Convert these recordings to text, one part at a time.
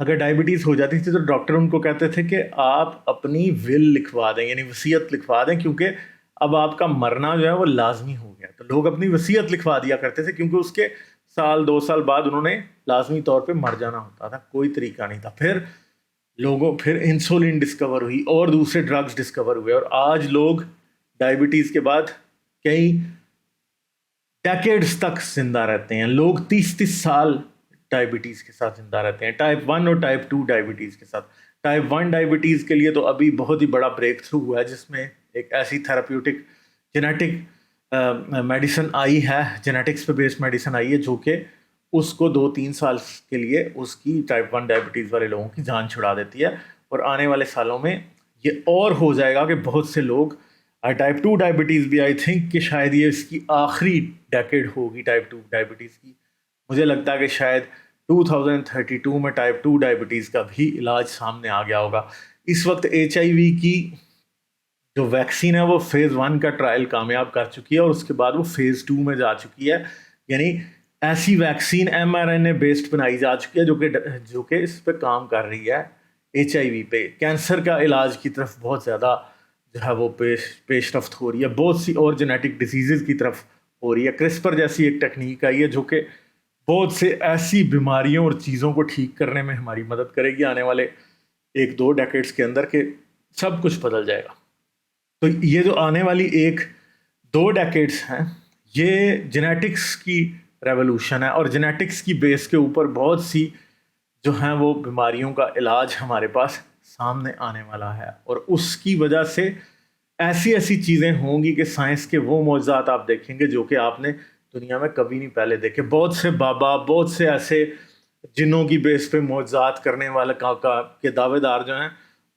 اگر ڈائبٹیز ہو جاتی تھی تو ڈاکٹر ان کو کہتے تھے کہ آپ اپنی ول لکھوا دیں، یعنی وصیت لکھوا دیں، کیونکہ اب آپ کا مرنا جو ہے وہ لازمی ہو گیا. تو لوگ اپنی وصیت لکھوا دیا کرتے تھے کیونکہ اس کے سال 2 سال بعد انہوں نے لازمی طور پہ مر جانا ہوتا تھا، کوئی طریقہ نہیں تھا. پھر انسولین ڈسکور ہوئی اور دوسرے ڈرگز ڈسکور ہوئے، اور آج لوگ ڈائبٹیز کے بعد کئی ڈیکیڈز تک زندہ رہتے ہیں. لوگ 30 30 سال ڈائبٹیز کے ساتھ زندہ رہتے ہیں، ٹائپ 1 اور ٹائپ 2 ڈائبٹیز کے ساتھ. ٹائپ 1 ڈائبٹیز کے لیے تو ابھی بہت ہی بڑا بریک تھرو ہوا ہے، جس میں ایک ایسی تھراپیوٹک جینیٹک میڈیسن آئی ہے، جینیٹکس پہ بیسڈ میڈیسن آئی ہے، جو کہ اس کو 2 3 سال کے لیے اس کی ٹائپ 1 ڈائبٹیز والے لوگوں کی جان چھڑا دیتی ہے. اور آنے والے سالوں میں یہ اور ہو جائے گا کہ بہت سے لوگ ٹائپ 2 ڈائبٹیز بھی، آئی تھنک کہ شاید یہ اس کی آخری ڈیکیڈ ہوگی ٹائپ 2 ڈائبٹیز کی. مجھے لگتا ہے کہ شاید 2032 میں ٹائپ 2 ڈائبٹیز کا بھی علاج سامنے آ گیا ہوگا. اس وقت HIV کی جو ویکسین ہے وہ فیز 1 کا ٹرائل کامیاب کر چکی ہے، اور اس کے بعد وہ فیز 2 میں جا چکی ہے. یعنی ایسی ویکسین mRNA بیسڈ بنائی جا چکی ہے جو کہ اس پہ کام کر رہی ہے HIV پہ. کینسر کا علاج کی طرف بہت زیادہ جو ہے وہ پیش رفت ہو رہی ہے، بہت سی اور جینیٹک ڈیزیزز کی طرف ہو رہی ہے. کرسپر جیسی ایک ٹیکنیک آئی ہے جو کہ بہت سے ایسی بیماریوں اور چیزوں کو ٹھیک کرنے میں ہماری مدد کرے گی آنے والے 1 2 ڈیکیڈز کے اندر، کہ سب کچھ بدل جائے گا. تو یہ جو آنے والی 1 2 ڈیکیڈز ہیں، یہ جینیٹکس کی ریولوشن ہے، اور جینیٹکس کی بیس کے اوپر بہت سی جو ہیں وہ بیماریوں کا علاج ہمارے پاس سامنے آنے والا ہے. اور اس کی وجہ سے ایسی چیزیں ہوں گی کہ سائنس کے وہ معجزات آپ دیکھیں گے جو کہ آپ نے دنیا میں کبھی نہیں پہلے دیکھے. بہت سے بابا، بہت سے ایسے جنوں کی بیس پہ معجزات کرنے والے کے دعوے دار جو ہیں،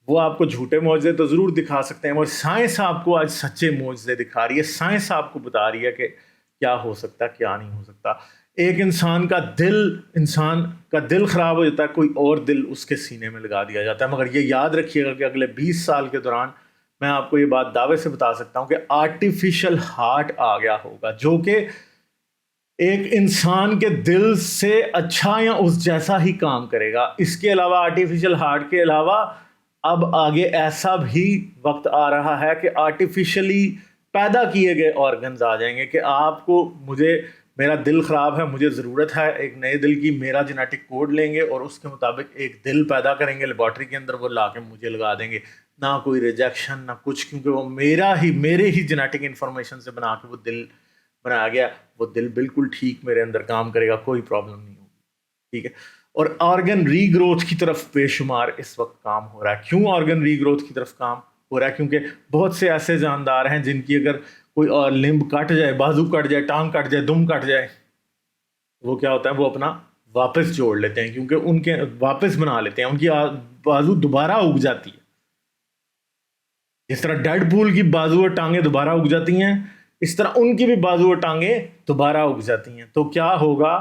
وہ آپ کو جھوٹے معجزے تو ضرور دکھا سکتے ہیں، اور سائنس آپ کو آج سچے معجزے دکھا رہی ہے. سائنس آپ کو بتا رہی ہے کہ کیا ہو سکتا ہے، کیا نہیں ہو سکتا. ایک انسان کا دل خراب ہو جاتا ہے، کوئی اور دل اس کے سینے میں لگا دیا جاتا ہے. مگر یہ یاد رکھیے گا کہ اگلے 20 سال کے دوران میں آپ کو یہ بات دعوے سے بتا سکتا ہوں کہ آرٹیفیشل ہارٹ آ گیا ہوگا، جو کہ ایک انسان کے دل سے اچھا یا اس جیسا ہی کام کرے گا. اس کے علاوہ آرٹیفیشل ہارٹ کے علاوہ اب آگے ایسا بھی وقت آ رہا ہے کہ آرٹیفیشلی پیدا کیے گئے آرگنز آ جائیں گے کہ آپ کو، میرا دل خراب ہے، مجھے ضرورت ہے ایک نئے دل کی، میرا جینیٹک کوڈ لیں گے اور اس کے مطابق ایک دل پیدا کریں گے لیبارٹری کے اندر، وہ لا کے مجھے لگا دیں گے. نہ کوئی ریجیکشن، نہ کچھ، کیونکہ وہ میرے ہی جینیٹک انفارمیشن سے بنا کے وہ دل بنایا گیا. وہ دل بالکل ٹھیک میرے اندر کام کرے گا، کوئی پرابلم نہیں ہوگی. ٹھیک ہے. اور آرگن ری گروتھ کی طرف بے شمار اس وقت کام ہو رہا ہے. کیوں آرگن ری گروتھ کی طرف کام ہو رہا ہے؟ کیونکہ بہت سے ایسے جاندار ہیں جن کی اگر کوئی اور لمب کٹ جائے، بازو کٹ جائے، ٹانگ کٹ جائے، دم کٹ جائے، وہ کیا ہوتا ہے، وہ اپنا واپس جوڑ لیتے ہیں، کیونکہ ان کے واپس بنا لیتے ہیں، ان کی بازو دوبارہ اگ جاتی ہے. جس طرح ڈیڈ پول کی بازو اور ٹانگیں دوبارہ اگ جاتی ہیں، اس طرح ان کی بھی بازو اور ٹانگیں دوبارہ اگ جاتی ہیں. تو کیا ہوگا،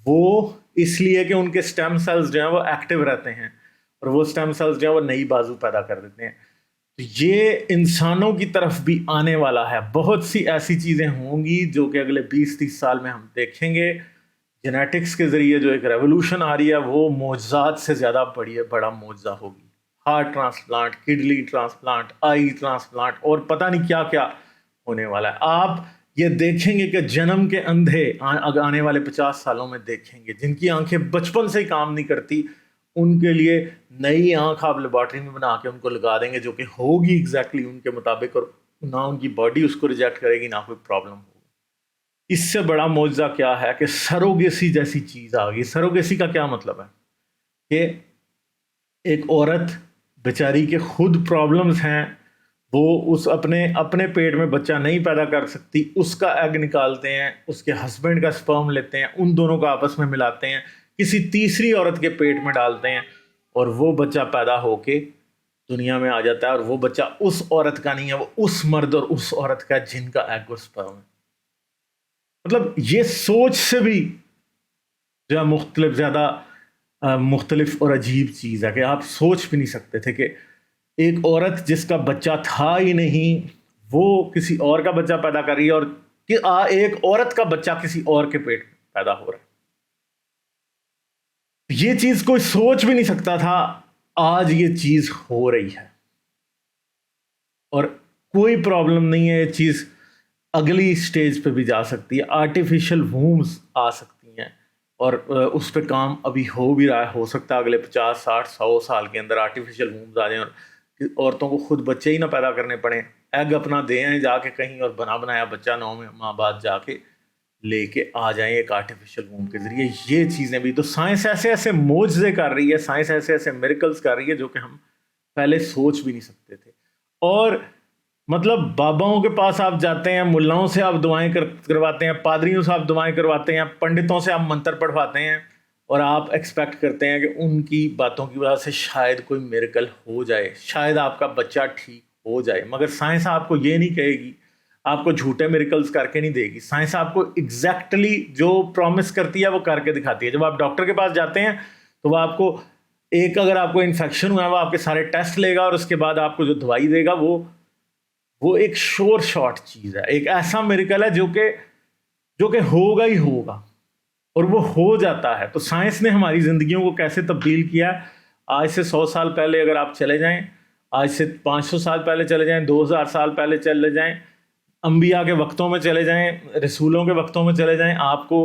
وہ اس لیے کہ ان کے سٹیم سیلز جو ہیں وہ ایکٹیو رہتے ہیں، اور وہ سٹیم سیلز جو ہیں وہ نئی بازو پیدا کر دیتے ہیں. تو یہ انسانوں کی طرف بھی آنے والا ہے. بہت سی ایسی چیزیں ہوں گی جو کہ اگلے 20 30 سال میں ہم دیکھیں گے. جینیٹکس کے ذریعے جو ایک ریولوشن آ رہی ہے، وہ معجزات سے زیادہ بڑا معجزہ ہوگی. ہارٹ ٹرانسپلانٹ، کڈنی ٹرانسپلانٹ، آئی ٹرانسپلانٹ، اور پتہ نہیں کیا کیا ہونے والا ہے. آپ یہ دیکھیں گے کہ جنم کے اندھے آنے والے 50 سالوں میں دیکھیں گے، جن کی آنکھیں بچپن سے ہی کام نہیں کرتی، ان کے لیے نئی آنکھ آپ لیبارٹری میں بنا کے ان کو لگا دیں گے، جو کہ ہوگی ایگزیکٹلی ان کے مطابق، اور نہ ان کی باڈی اس کو ریجیکٹ کرے گی، نہ کوئی پرابلم ہوگی. اس سے بڑا معجزہ کیا ہے کہ سروگیسی جیسی چیز آ گئی. سروگیسی کا کیا مطلب ہے؟ کہ ایک عورت بیچاری کے خود پرابلمز ہیں، وہ اس اپنے پیٹ میں بچہ نہیں پیدا کر سکتی، اس کا ایگ نکالتے ہیں، اس کے ہسبینڈ کا سپرم لیتے ہیں، ان دونوں کو آپس میں ملاتے ہیں، کسی تیسری عورت کے پیٹ میں ڈالتے ہیں، اور وہ بچہ پیدا ہو کے دنیا میں آ جاتا ہے. اور وہ بچہ اس عورت کا نہیں ہے، وہ اس مرد اور اس عورت کا جن کا ایگ اور سپرم ہے. مطلب یہ سوچ سے بھی جو ہے مختلف اور عجیب چیز ہے کہ آپ سوچ بھی نہیں سکتے تھے کہ ایک عورت جس کا بچہ تھا ہی نہیں، وہ کسی اور کا بچہ پیدا کر رہی ہے، اور کہ ایک عورت کا بچہ کسی اور کے پیٹ میں پیدا ہو رہا ہے. یہ چیز کوئی سوچ بھی نہیں سکتا تھا، آج یہ چیز ہو رہی ہے اور کوئی پرابلم نہیں ہے، یہ چیز اگلی سٹیج پہ بھی جا سکتی ہے، آرٹیفیشل وومز آ سکتی ہیں اور اس پہ کام ابھی ہو بھی رہا ہے، ہو سکتا ہے اگلے 50 60 100 سال کے اندر آرٹیفیشل وومز آ جائیں اور عورتوں کو خود بچے ہی نہ پیدا کرنے پڑیں، ایگ اپنا دے آئیں جا کے کہیں اور بنا بنایا بچہ 9 ماہ بعد جا کے لے کے آ جائیں ایک آرٹیفیشل ووم کے ذریعے. یہ چیزیں بھی تو سائنس ایسے ایسے معجزے کر رہی ہے، سائنس ایسے ایسے میریکلز کر رہی ہے جو کہ ہم پہلے سوچ بھی نہیں سکتے تھے. اور مطلب باباؤں کے پاس آپ جاتے ہیں، ملاؤں سے آپ دعائیں کرواتے ہیں، پادریوں سے آپ دعائیں کرواتے ہیں، پنڈتوں سے آپ منتر پڑھواتے ہیں اور آپ ایکسپیکٹ کرتے ہیں کہ ان کی باتوں کی وجہ سے شاید کوئی میریکل ہو جائے، شاید آپ کا بچہ ٹھیک ہو جائے. مگر سائنس آپ کو یہ نہیں کہے گی، آپ کو جھوٹے میریکلز کر کے نہیں دے گی. سائنس آپ کو ایگزیکٹلی جو پرومس کرتی ہے وہ کر کے دکھاتی ہے. جب آپ ڈاکٹر کے پاس جاتے ہیں تو وہ آپ کو اگر آپ کو انفیکشن ہوا ہے وہ آپ کے سارے ٹیسٹ لے گا اور اس کے بعد آپ کو جو دوائی دے گا وہ ایک شور شارٹ چیز ہے، ایک ایسا میریکل ہے جو کہ ہوگا ہی ہوگا اور وہ ہو جاتا ہے. تو سائنس نے ہماری زندگیوں کو کیسے تبدیل کیا ہے. آج سے 100 سال پہلے اگر آپ چلے جائیں، آج سے 500 سال پہلے چلے جائیں، 2000 سال پہلے چلے جائیں، انبیاء کے وقتوں میں چلے جائیں، رسولوں کے وقتوں میں چلے جائیں، آپ کو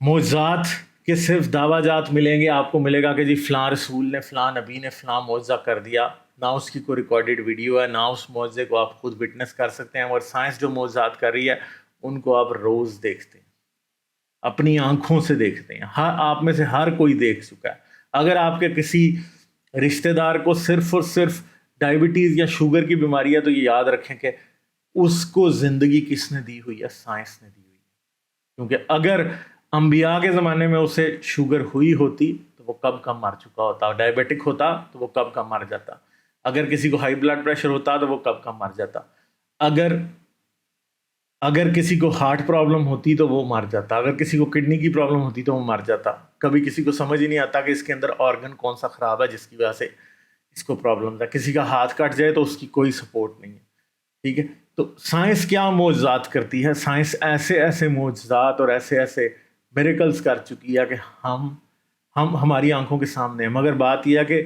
معجزات کے صرف دعویٰ جات ملیں گے. آپ کو ملے گا کہ جی فلاں رسول نے، فلاں نبی نے فلاں معجزہ کر دیا. نہ اس کی کوئی ریکارڈڈ ویڈیو ہے، نہ اس معجزے کو آپ خود وٹنس کر سکتے ہیں. اور سائنس جو معجزات کر رہی ہے ان کو آپ روز دیکھتے ہیں، اپنی آنکھوں سے دیکھتے ہیں. آپ میں سے ہر کوئی دیکھ چکا ہے. اگر آپ کے کسی رشتہ دار کو صرف اور صرف ڈائبٹیز یا شوگر کی بیماری ہے تو یہ یاد رکھیں کہ اس کو زندگی کس نے دی ہوئی ہے؟ سائنس نے دی ہوئی ہے. کیونکہ اگر انبیاء کے زمانے میں اسے شوگر ہوئی ہوتی تو وہ کب کا مر چکا ہوتا، ڈائبیٹک ہوتا تو وہ کب کا مر جاتا. اگر کسی کو ہائی بلڈ پریشر ہوتا تو وہ کب کا مر جاتا. اگر کسی کو ہارٹ پرابلم ہوتی تو وہ مر جاتا. اگر کسی کو کڈنی کی پرابلم ہوتی تو وہ مر جاتا. کبھی کسی کو سمجھ ہی نہیں آتا کہ اس کے اندر آرگن کون سا خراب ہے جس کی وجہ سے اس کو پرابلم ہے. کسی کا ہاتھ کٹ جائے تو اس کی کوئی سپورٹ نہیں ہے. ٹھیک ہے، تو سائنس کیا معجزات کرتی ہے؟ سائنس ایسے ایسے معجزات اور ایسے ایسے میریکلز کر چکی ہے کہ ہم ہماری آنکھوں کے سامنے ہیں. مگر بات یہ ہے کہ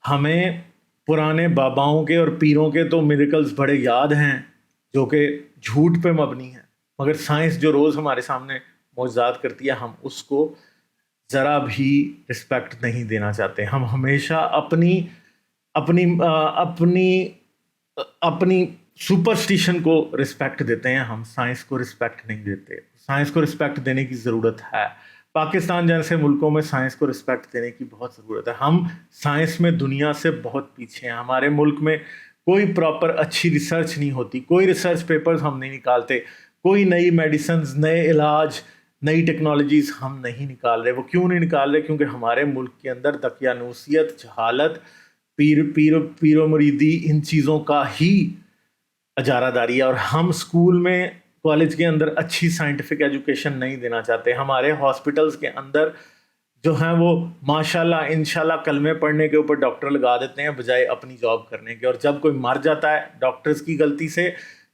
ہمیں پرانے باباؤں کے اور پیروں کے تو میریکلز بڑے یاد ہیں جو کہ جھوٹ پہ مبنی ہیں. مگر سائنس جو روز ہمارے سامنے معجزات کرتی ہے ہم اس کو ذرا بھی رسپیکٹ نہیں دینا چاہتے. ہم ہمیشہ اپنی اپنی اپنی اپنی سپرسٹیشن کو رسپیکٹ دیتے ہیں، ہم سائنس کو رسپیکٹ نہیں دیتے. سائنس کو رسپیکٹ دینے کی ضرورت ہے. پاکستان جیسے ملکوں میں سائنس کو رسپیکٹ دینے کی بہت ضرورت ہے. ہم سائنس میں دنیا سے بہت پیچھے ہیں. ہمارے ملک میں کوئی پراپر اچھی ریسرچ نہیں ہوتی، کوئی ریسرچ پیپرز ہم نہیں نکالتے، کوئی نئی میڈیسنز، نئے علاج، نئی ٹیکنالوجیز ہم نہیں نکال رہے. وہ کیوں نہیں نکال رہے؟ کیونکہ ہمارے ملک کے اندر دقیانوسیت، جہالت، پیر و مریدی، ان چیزوں کا ہی اجارہ داری ہے. اور ہم اسکول میں، کالج کے اندر اچھی سائنٹیفک ایجوکیشن نہیں دینا چاہتے. ہمارے ہاسپٹلس کے اندر جو ہیں وہ ماشاءاللہ انشاءاللہ کلمے پڑھنے کے اوپر ڈاکٹر لگا دیتے ہیں بجائے اپنی جاب کرنے کے. اور جب کوئی مر جاتا ہے ڈاکٹرز کی غلطی سے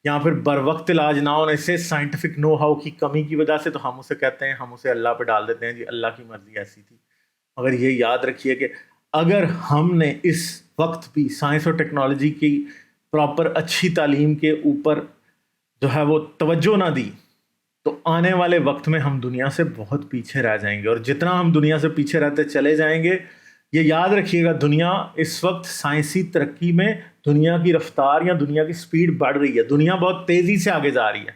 یا پھر بر وقت علاج نہ ہونے سے، سائنٹیفک نو ہاؤ کی کمی کی وجہ سے، تو ہم اسے کہتے ہیں، ہم اسے اللہ پہ ڈال دیتے ہیں، جی اللہ کی مرضی ایسی تھی. مگر یہ یاد رکھیے کہ اگر ہم نے اس وقت بھی سائنس اور ٹیکنالوجی کی پراپر اچھی تعلیم کے اوپر جو ہے وہ توجہ نہ دی تو آنے والے وقت میں ہم دنیا سے بہت پیچھے رہ جائیں گے. اور جتنا ہم دنیا سے پیچھے رہتے چلے جائیں گے، یہ یاد رکھیے گا، دنیا اس وقت سائنسی ترقی میں دنیا کی رفتار یا دنیا کی سپیڈ بڑھ رہی ہے. دنیا بہت تیزی سے آگے جا رہی ہے.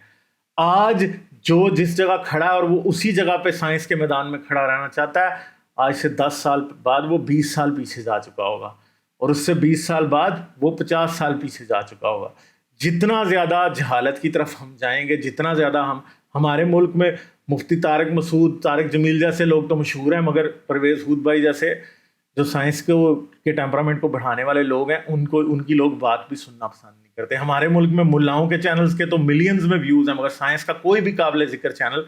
آج جو جس جگہ کھڑا ہے اور وہ اسی جگہ پہ سائنس کے میدان میں کھڑا رہنا چاہتا ہے، آج سے 10 سال بعد وہ 20 سال پیچھے جا چکا ہوگا، اور اس سے 20 سال بعد وہ 50 سال پیچھے جا چکا ہوگا. جتنا زیادہ جہالت کی طرف ہم جائیں گے، جتنا زیادہ ہمارے ملک میں مفتی طارق مسعود، طارق جمیل جیسے لوگ تو مشہور ہیں، مگر پرویز ہود بھائی جیسے جو سائنس کے ٹیمپرامنٹ کو بڑھانے والے لوگ ہیں، ان کی لوگ بات بھی سننا پسند نہیں کرتے. ہمارے ملک میں ملاؤں کے چینلز کے تو ملینز میں ویوز ہیں، مگر سائنس کا کوئی بھی قابل ذکر چینل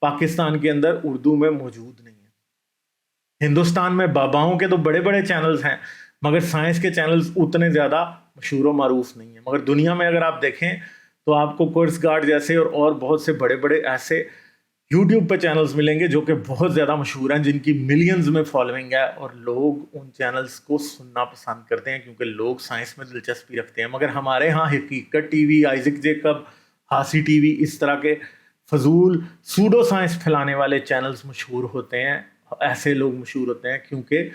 پاکستان کے اندر اردو میں موجود نہیں ہے. ہندوستان میں باباؤں کے تو بڑے بڑے چینلز ہیں، مگر سائنس کے چینلز اتنے زیادہ مشہور و معروف نہیں ہیں. مگر دنیا میں اگر آپ دیکھیں تو آپ کو کورس گارڈ جیسے اور بہت سے بڑے بڑے ایسے یوٹیوب پہ چینلز ملیں گے جو کہ بہت زیادہ مشہور ہیں، جن کی ملینز میں فالوئنگ ہے، اور لوگ ان چینلز کو سننا پسند کرتے ہیں کیونکہ لوگ سائنس میں دلچسپی رکھتے ہیں. مگر ہمارے ہاں حقیقت ٹی وی، آئزک جیکب، ہاسی ٹی وی، اس طرح کے فضول سوڈو سائنس پھیلانے والے چینلز مشہور ہوتے ہیں. ایسے لوگ مشہور ہوتے ہیں کیونکہ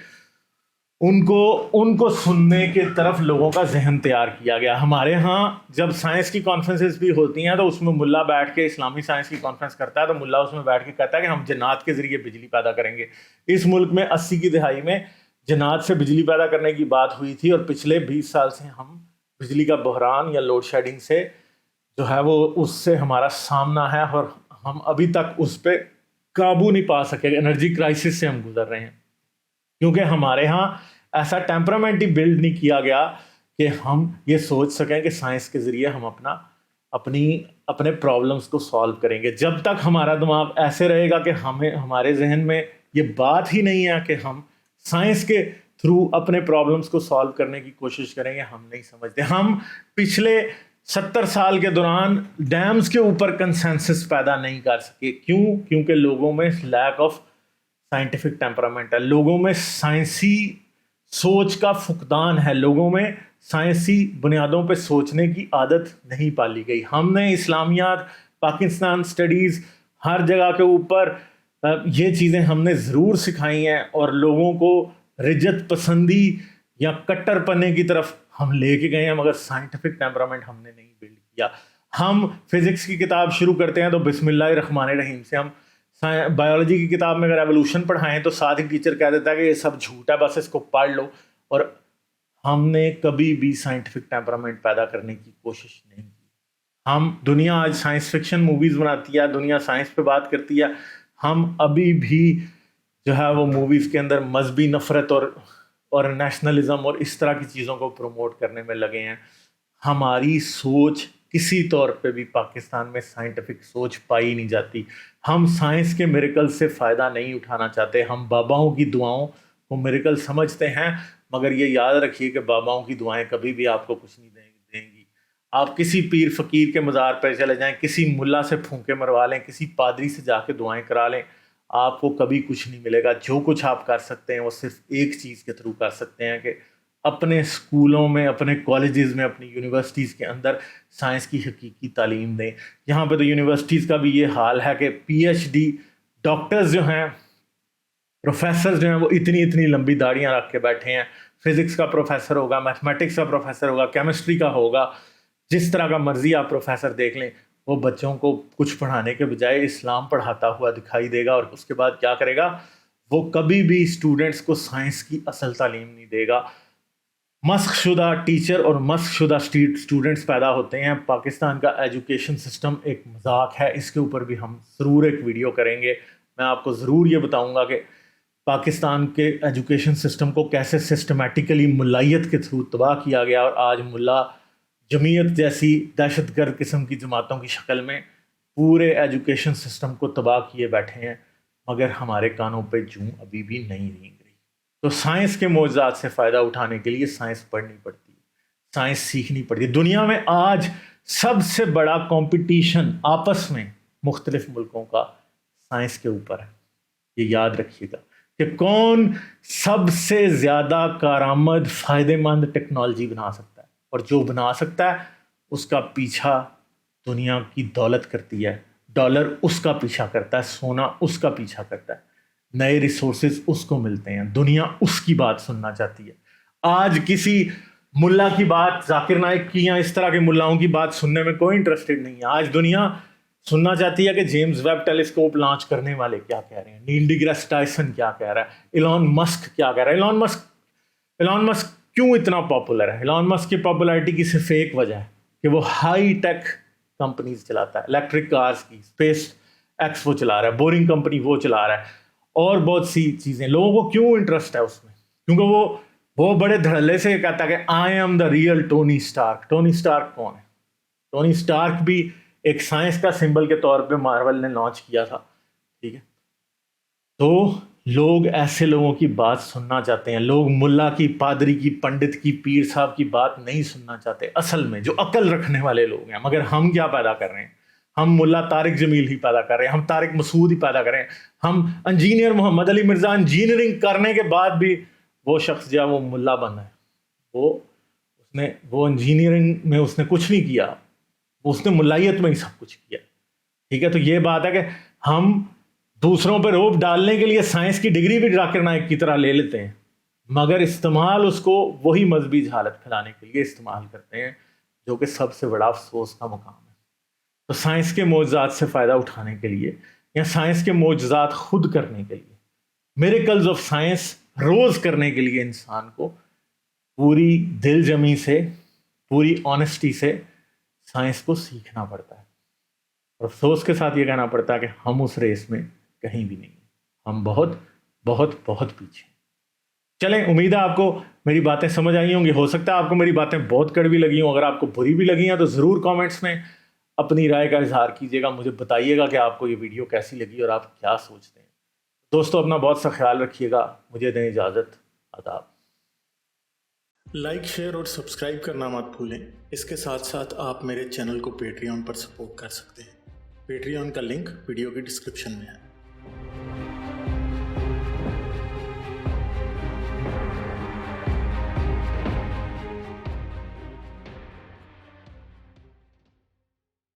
ان کو سننے کی طرف لوگوں کا ذہن تیار کیا گیا. ہمارے ہاں جب سائنس کی کانفرنسز بھی ہوتی ہیں تو اس میں ملا بیٹھ کے اسلامی سائنس کی کانفرنس کرتا ہے تو ملا اس میں بیٹھ کے کہتا ہے کہ ہم جنات کے ذریعے بجلی پیدا کریں گے. اس ملک میں 80 کی دہائی میں جنات سے بجلی پیدا کرنے کی بات ہوئی تھی، اور پچھلے 20 سال سے ہم بجلی کا بحران یا لوڈ شیڈنگ سے جو ہے وہ اس سے ہمارا سامنا ہے، اور ہم ابھی تک اس پہ قابو نہیں پا سکے. انرجی کرائسس سے ہم گزر رہے ہیں کیونکہ ہمارے ہاں ایسا ٹیمپرامنٹ ہی بلڈ نہیں کیا گیا کہ ہم یہ سوچ سکیں کہ سائنس کے ذریعے ہم اپنے پرابلمس کو سالو کریں گے. جب تک ہمارا دماغ ایسے رہے گا کہ ہمارے ذہن میں یہ بات ہی نہیں ہے کہ ہم سائنس کے تھرو اپنے پرابلمس کو سالو کرنے کی کوشش کریں گے، ہم نہیں سمجھتے. ہم پچھلے 70 سال کے دوران ڈیمز کے اوپر کنسنسس پیدا نہیں کر سکے. کیونکہ لوگوں میں لیک آف سائنٹیفک ٹیمپرامنٹ ہے، لوگوں میں سائنسی سوچ کا فقدان ہے، لوگوں میں سائنسی بنیادوں پہ سوچنے کی عادت نہیں پالی گئی. ہم نے اسلامیات، پاکستان اسٹڈیز، ہر جگہ کے اوپر یہ چیزیں ہم نے ضرور سکھائی ہیں، اور لوگوں کو رجت پسندی یا کٹر پنے کی طرف ہم لے کے گئے ہیں، مگر سائنٹیفک ٹیمپرامنٹ ہم نے نہیں بلڈ کیا. ہم فزکس کی کتاب شروع کرتے ہیں تو بسم اللہ الرحمن الرحیم سے. ہم بایولوجی کی کتاب میں اگر ایوولوشن پڑھائیں تو ساتھ ہی ٹیچر کہہ دیتا ہے کہ یہ سب جھوٹ ہے، بس اس کو پڑھ لو. اور ہم نے کبھی بھی سائنٹیفک ٹیمپرامنٹ پیدا کرنے کی کوشش نہیں کی. دنیا آج سائنس فکشن موویز بناتی ہے، دنیا سائنس پہ بات کرتی ہے، ہم ابھی بھی جو ہے وہ موویز کے اندر مذہبی نفرت اور نیشنلزم اور اس طرح کی چیزوں کو پروموٹ کرنے میں لگے ہیں. ہماری سوچ کسی طور پہ بھی پاکستان میں سائنٹیفک سوچ پائی نہیں جاتی. ہم سائنس کے میریکل سے فائدہ نہیں اٹھانا چاہتے. ہم باباؤں کی دعاؤں کو میریکل سمجھتے ہیں، مگر یہ یاد رکھیے کہ باباؤں کی دعائیں کبھی بھی آپ کو کچھ نہیں دیں گی. آپ کسی پیر فقیر کے مزار پہ چلے جائیں، کسی ملا سے پھونکے مروا لیں، کسی پادری سے جا کے دعائیں کرا لیں، آپ کو کبھی کچھ نہیں ملے گا. جو کچھ آپ کر سکتے ہیں وہ صرف ایک چیز کے تھرو کر سکتے ہیں کہ اپنے اسکولوں میں، اپنے کالجز میں، اپنی یونیورسٹیز کے اندر سائنس کی حقیقی تعلیم دیں. یہاں پہ تو یونیورسٹیز کا بھی یہ حال ہے کہ پی ایچ ڈی ڈاکٹرز جو ہیں، پروفیسرز جو ہیں، وہ اتنی لمبی داڑیاں رکھ کے بیٹھے ہیں. فزکس کا پروفیسر ہوگا، میتھمیٹکس کا پروفیسر ہوگا، کیمسٹری کا ہوگا، جس طرح کا مرضی آپ پروفیسر دیکھ لیں، وہ بچوں کو کچھ پڑھانے کے بجائے اسلام پڑھاتا ہوا دکھائی دے گا. اور اس کے بعد کیا کرے گا؟ وہ کبھی بھی اسٹوڈنٹس کو سائنس کی اصل تعلیم نہیں دے گا. مسخ شدہ ٹیچر اور مسخ شدہ اسٹوڈنٹس پیدا ہوتے ہیں. پاکستان کا ایجوکیشن سسٹم ایک مذاق ہے، اس کے اوپر بھی ہم ضرور ایک ویڈیو کریں گے. میں آپ کو ضرور یہ بتاؤں گا کہ پاکستان کے ایجوکیشن سسٹم کو کیسے سسٹمیٹیکلی ملائیت کے تھرو تباہ کیا گیا، اور آج ملا جمعیت جیسی دہشت گرد قسم کی جماعتوں کی شکل میں پورے ایجوکیشن سسٹم کو تباہ کیے بیٹھے ہیں، مگر ہمارے کانوں پہ جوں ابھی بھی نہیں رینگ رہی. تو سائنس کے معجزات سے فائدہ اٹھانے کے لیے سائنس پڑھنی پڑتی ہے، سائنس سیکھنی پڑتی ہے. دنیا میں آج سب سے بڑا کمپٹیشن آپس میں مختلف ملکوں کا سائنس کے اوپر ہے. یہ یاد رکھیے گا کہ کون سب سے زیادہ کارآمد فائدہ مند ٹیکنالوجی بنا سکتا ہے، اور جو بنا سکتا ہے اس کا پیچھا دنیا کی دولت کرتی ہے. ڈالر اس کا پیچھا کرتا ہے، سونا اس کا پیچھا کرتا ہے، نئے ریسورسز اس کو ملتے ہیں، دنیا اس کی بات سننا چاہتی ہے. آج کسی ملا کی بات، ذاکر نائک کی یا اس طرح کے ملاؤں کی بات سننے میں کوئی انٹرسٹڈ نہیں ہے. آج دنیا سننا چاہتی ہے کہ جیمز ویب ٹیلیسکوپ لانچ کرنے والے کیا کہہ رہے ہیں، نیل ڈی گریس ٹائسن کیا کہہ رہا ہے، ایلون مسک کیا کہہ رہا ہے. ایلون مسک کیوں اتنا پاپولر ہے؟ ایلون مسک کی پاپولیرٹی کی صرف ایک وجہ ہے کہ وہ ہائی ٹیک کمپنیز چلاتا ہے. الیکٹرک کارز کی اسپیس ایکس وہ چلا رہا ہے، بورنگ کمپنی وہ چلا رہا ہے، اور بہت سی چیزیں. لوگوں کو کیوں انٹرسٹ ہے اس میں؟ کیونکہ وہ بڑے دھڑلے سے کہتا ہے کہ I am the real Tony Stark. Tony Stark کون ہے؟ ٹونی اسٹارک بھی ایک سائنس کا سمبل کے طور پہ مارول نے لانچ کیا تھا. ٹھیک ہے، تو لوگ ایسے لوگوں کی بات سننا چاہتے ہیں. لوگ ملا کی، پادری کی، پنڈت کی، پیر صاحب کی بات نہیں سننا چاہتے، اصل میں جو عقل رکھنے والے لوگ ہیں. مگر ہم کیا پیدا کر رہے ہیں؟ ہم ملا طارق جمیل ہی پیدا کر رہے ہیں, ہم طارق مسعود ہی پیدا کر رہے ہیں, ہم انجینئر محمد علی مرزا انجینئرنگ کرنے کے بعد بھی وہ شخص جو ہے وہ ملا بنا ہے. وہ انجینئرنگ میں اس نے کچھ نہیں کیا, اس نے ملائیت میں ہی سب کچھ کیا. ٹھیک ہے, تو یہ بات ہے کہ ہم دوسروں پہ روب ڈالنے کے لیے سائنس کی ڈگری بھی ذاکر نائک کی طرح لے لیتے ہیں, مگر استعمال اس کو وہی مذہبی جہالت پھیلانے کے لیے استعمال کرتے ہیں, جو کہ سب سے بڑا افسوس کا مقام ہے. تو سائنس کے معجزات سے فائدہ اٹھانے کے لیے یا سائنس کے معجزات خود کرنے کے لیے, میریکلز آف سائنس روز کرنے کے لیے انسان کو پوری دل جمی سے, پوری آنیسٹی سے سائنس کو سیکھنا پڑتا ہے. اور افسوس کے ساتھ یہ کہنا پڑتا ہے کہ ہم اس ریس میں کہیں بھی نہیں ہیں, ہم بہت بہت بہت پیچھے. چلیں, امید ہے آپ کو میری باتیں سمجھ آئی ہوں گی. ہو سکتا ہے آپ کو میری باتیں بہت کڑوی لگی ہوں. اگر آپ کو بری بھی لگی ہیں تو ضرور کامنٹس میں اپنی رائے کا اظہار کیجیے گا, مجھے بتائیے گا کہ آپ کو یہ ویڈیو کیسی لگی اور آپ کیا سوچتے ہیں. دوستو, اپنا بہت سا خیال رکھیے گا. مجھے دیں اجازت. آداب. لائک, شیئر اور سبسکرائب کرنا مت بھولیں. اس کے ساتھ ساتھ آپ میرے چینل کو پیٹریون پر سپورٹ کر سکتے ہیں. پیٹریون کا لنک ویڈیو کی ڈسکرپشن میں ہے.